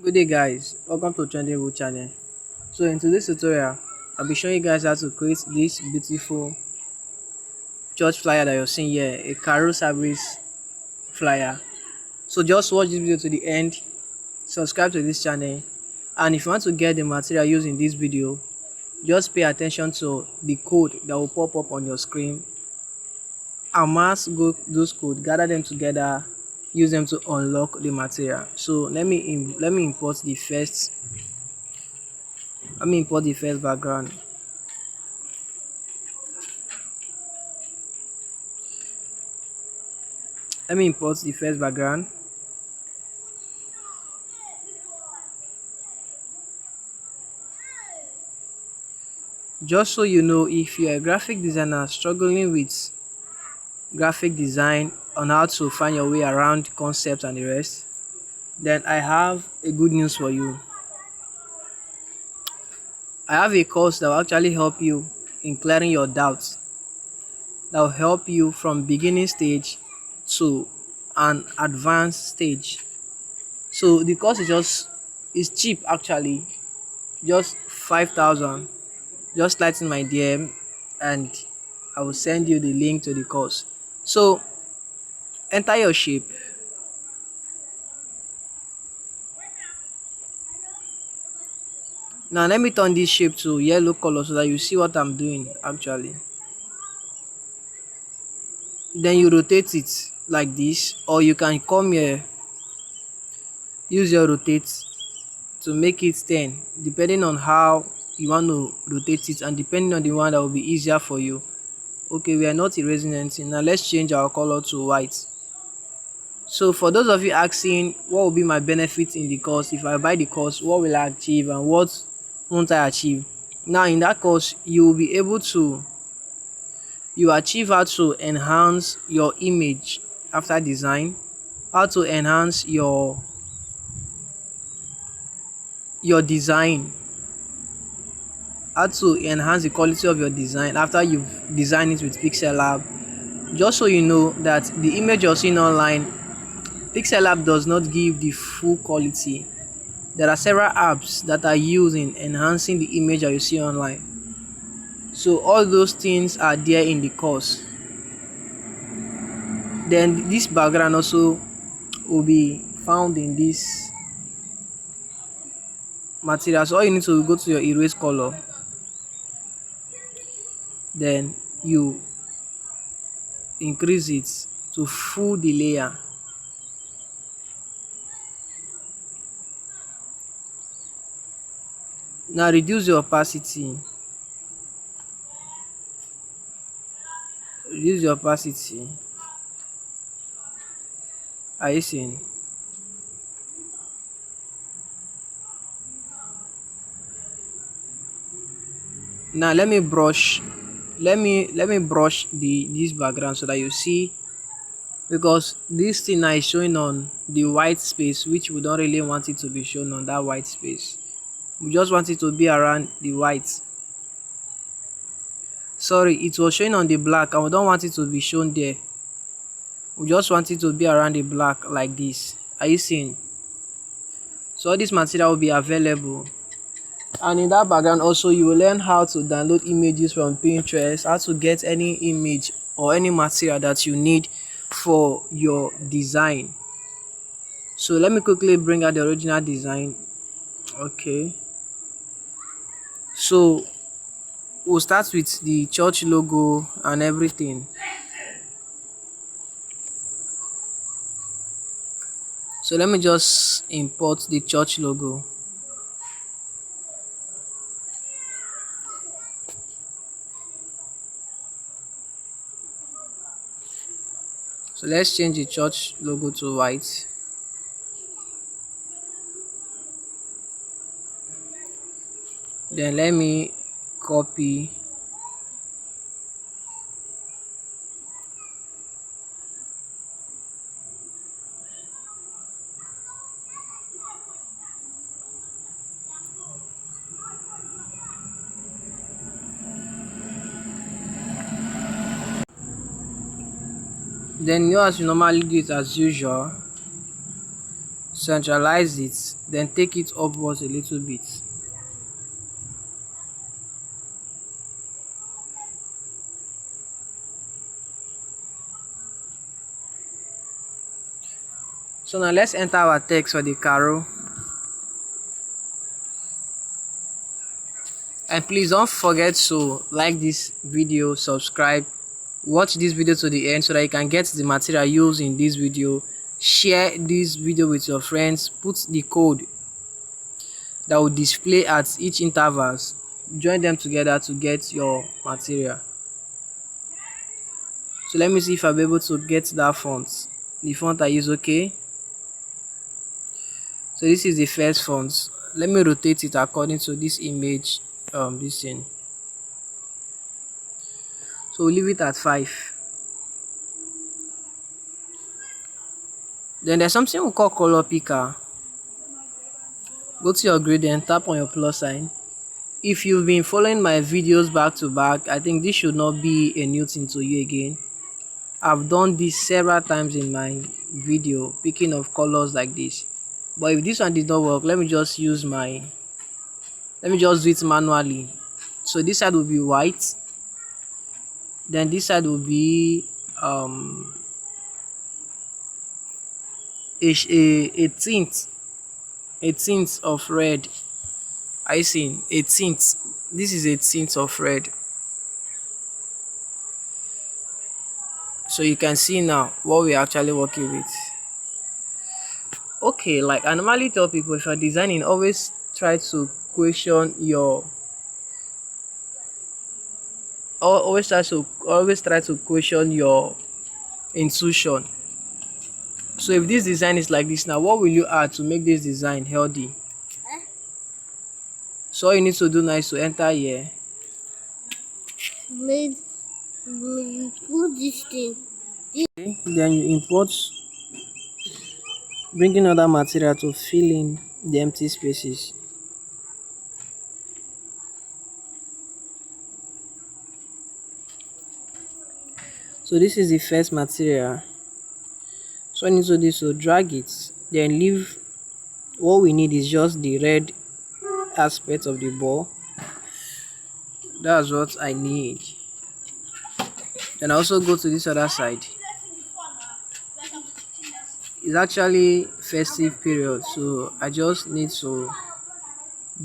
Good day guys, welcome to Trendy channel. So in today's tutorial, I'll be showing you guys how to create this beautiful church flyer that you're seeing here, a carol service flyer. So just watch this video to the end, subscribe to this channel, and if you want to get the material used in this video, just pay attention to the code that will pop up on your screen. Amass those codes, gather them together, use them to unlock the material. So let me import the first background. Let me import the first background. Just so you know, if you're a graphic designer struggling with graphic design on how to find your way around concepts and the rest, then I have a good news for you. I have a course that will actually help you in clearing your doubts, that will help you from beginning stage to an advanced stage. So the course is cheap actually, just 5,000. Just slide in my DM and I will send you the link to the course. So enter your shape. Now let me turn this shape to yellow color so that you see what I'm doing actually. Then you rotate it like this, or you can come here, use your rotate to make it 10, depending on how you want to rotate it and depending on the one that will be easier for you. Okay, we are not erasing anything. Now let's change our color to white. So for those of you asking what will be my benefit in the course, if I buy the course, what will I achieve and what won't I achieve? Now in that course, you will be able to achieve how to enhance your image after design, how to enhance your design, how to enhance the quality of your design after you've designed it with Pixellab. Just so you know that the image you're seeing online, Pixellab does not give the full quality. There are several apps that are used in enhancing the image that you see online. So all those things are there in the course. Then this background also will be found in this material. So all you need to go to your erase color, then you increase it to full the layer. Now reduce your opacity. Reduce your opacity. Are you seeing? Now let me brush this background so that you see, because this thing now is showing on the white space, which we don't really want it to be shown on that white space. We just want it to be around the white. Sorry, it was showing on the black and we don't want it to be shown there. We just want it to be around the black like this. Are you seeing? So all this material will be available, and in that background also you will learn how to download images from Pinterest, how to get any image or any material that you need for your design. So let me quickly bring out the original design. Okay, so we'll start with the church logo and everything. So let me just import the church logo. So let's change the church logo to white. Then let me copy then, as you normally do it as usual. centralize it, then take it upwards a little bit. So now let's enter our text for the carol. And please don't forget to like this video, subscribe, watch this video to the end so that you can get the material used in this video. Share this video with your friends, put the code that will display at each intervals, join them together to get your material. So let me see if I'll be able to get that font. The font I use, okay. So this is the first font. Let me rotate it according to this image, this thing. So we'll leave it at 5. Then there's something we call color picker. Go to your gradient, tap on your plus sign. If you've been following my videos back to back, I think this should not be a new thing to you again. I've done this several times in my video, picking of colors like this. But if this one did not work, let me just do it manually. So this side will be white, then this side will be a tint of red. I see a tint. This is a tint of red. So you can see now what we're actually working with. Okay, like I normally tell people, if you're designing, always try to question your always try to question your intuition. So if this design is like this now, what will you add to make this design healthy? So all you need to do now is to enter here. Put this thing. Okay, then you import, bring in other material to fill in the empty spaces. So this is the first material. So I need to do so, drag it, then leave. What we need is just the red aspect of the ball. That's what I need. Then I also go to this other side. It's actually festive period, so I just need to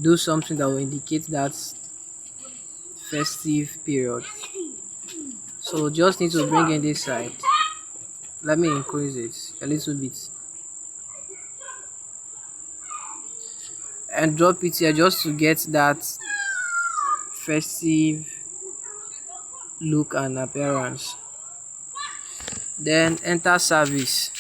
do something that will indicate that festive period. So just need to bring in this side. Let me increase it a little bit and drop it here just to get that festive look and appearance. Then enter service.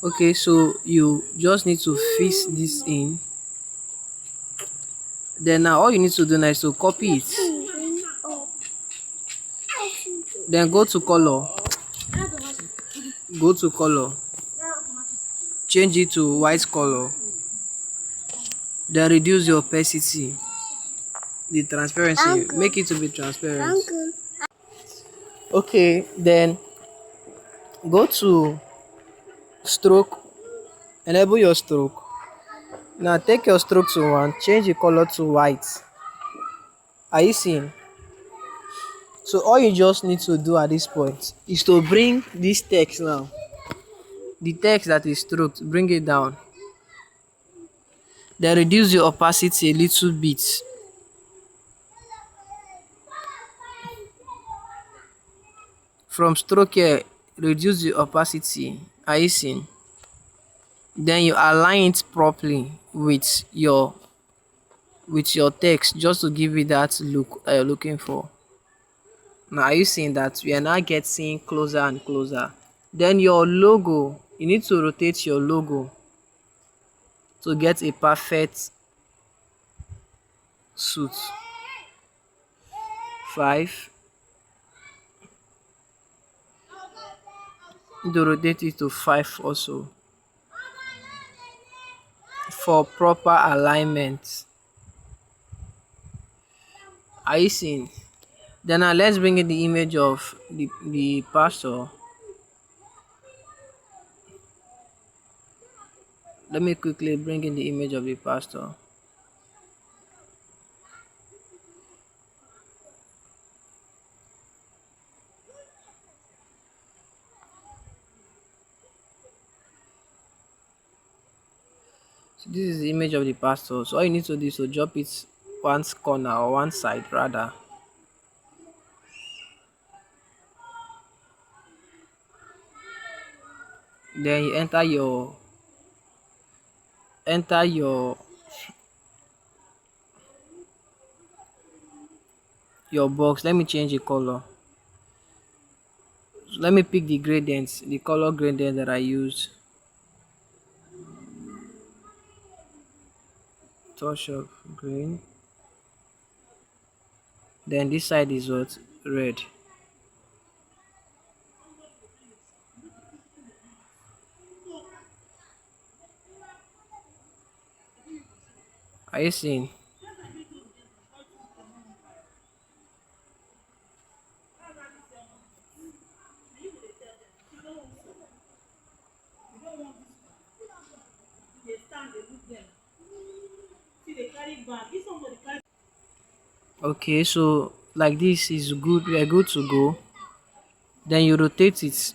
Okay, so you just need to fix this in. Then now all you need to do now is to copy it. Then go to color. Go to color. Change it to white color. Then reduce the opacity, the transparency. Make it to be transparent. Okay, then go to stroke, enable your stroke. Now take your stroke to 1, change the color to white. Are you seeing? So all you just need to do at this point is to bring this text now, the text that is stroked, bring it down. Then reduce the opacity a little bit. From stroke here, reduce the opacity. Are you seeing? Then you align it properly with your text just to give it that look you're looking for. Now are you seeing that we are now getting closer and closer? Then your logo, you need to rotate your logo to get a perfect suit. 5. You need to rotate it to 5 also. for proper alignment. Are you seeing? Then now let's bring in the image of the pastor. Let me quickly bring in the image of the pastor. So this is the image of the pastor. So all you need to do is to drop it one corner or one side rather. Then you enter your box. Let me change the color. So let me pick the gradients, the color gradient that I use. Touch of green. Then this side is what? Red. Are you seeing? Okay, so like this is good. We are good to go. Then you rotate it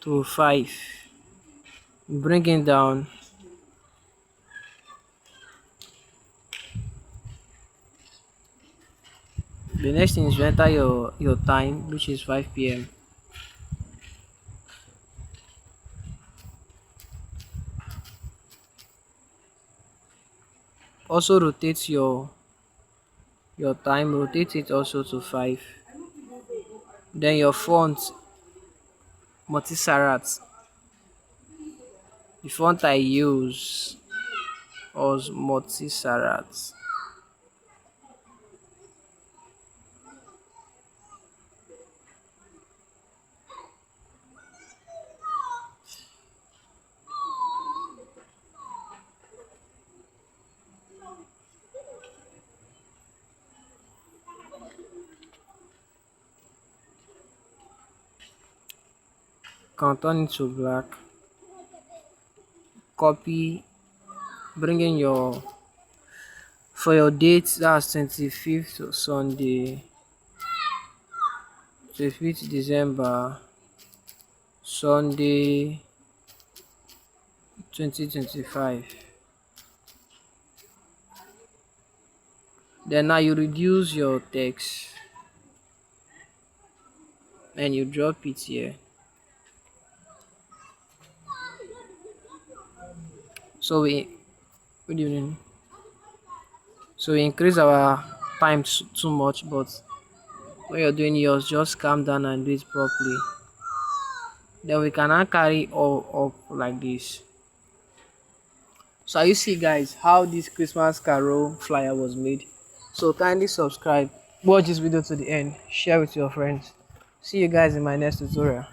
to 5. Bring it down. The next thing is you enter your time, which is 5 p.m. Also rotate your time, rotate it also to 5. Then your font, multisarat. The font I use was multisarat. Can turn it to black. Copy, bring in your for your date, that's 25th Sunday, 25th December, Sunday 2025. Then now you reduce your text and you drop it here. So good evening. So we increase our time too much, but when you're doing yours, just calm down and do it properly. Then we can now carry all up like this. So you see guys how this Christmas carol flyer was made. So kindly subscribe, watch this video to the end, share with your friends. See you guys in my next tutorial.